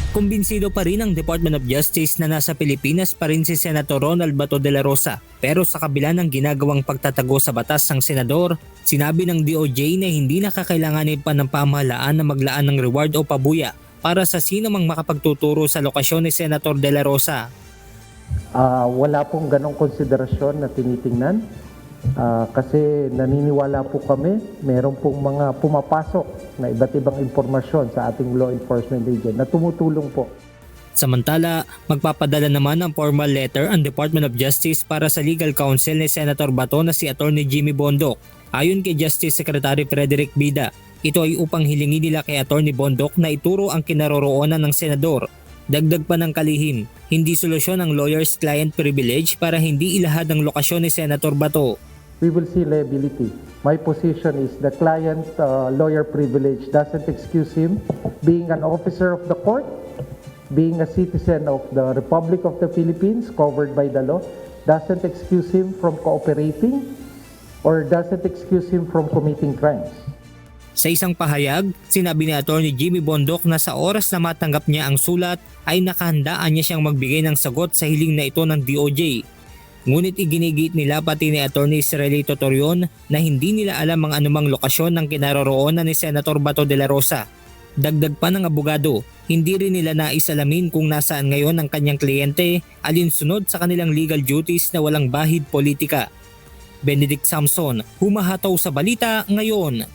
Kumbinsido pa rin ang Department of Justice na nasa Pilipinas pa rin si Senator Ronald Bato de la Rosa. Pero sa kabila ng ginagawang pagtatago sa batas ng senador, sinabi ng DOJ na hindi nakakailanganin pa ng pamahalaan na maglaan ng reward o pabuya para sa sino mang makapagtuturo sa lokasyon ni Senator de la Rosa. Wala pong ganong konsiderasyon na tinitingnan kasi naniniwala po kami meron pong mga pumapasok na iba't ibang impormasyon sa ating law enforcement agent na tumutulong po. Samantala, magpapadala naman ng formal letter ang Department of Justice para sa legal counsel ni Senator Bato na si Atty. Jimmy Bondoc. Ayon kay Justice Secretary Frederick Bida, ito ay upang hilingin nila kay Atty. Bondoc na ituro ang kinaroroonan ng senador. Dagdag pa ng kalihim, hindi solusyon ang lawyer's client privilege para hindi ilahad ang lokasyon ni Senator Bato. We will see liability. My position is the client lawyer privilege doesn't excuse him being an officer of the court, being a citizen of the Republic of the Philippines covered by the law, doesn't excuse him from cooperating or doesn't excuse him from committing crimes. Sa isang pahayag, sinabi ni Atty. Jimmy Bondoc na sa oras na matanggap niya ang sulat ay nakahandaan niya siyang magbigay ng sagot sa hiling na ito ng DOJ. Ngunit iginigit nila pati ni Atty. Israeli Totorion na hindi nila alam ang anumang lokasyon ng kinaroroonan ni Senator Bato de la Rosa. Dagdag pa ng abogado, hindi rin nila naisalamin kung nasaan ngayon ang kanyang kliyente alinsunod sa kanilang legal duties na walang bahid politika. Benedict Samson, humahataw sa balita ngayon.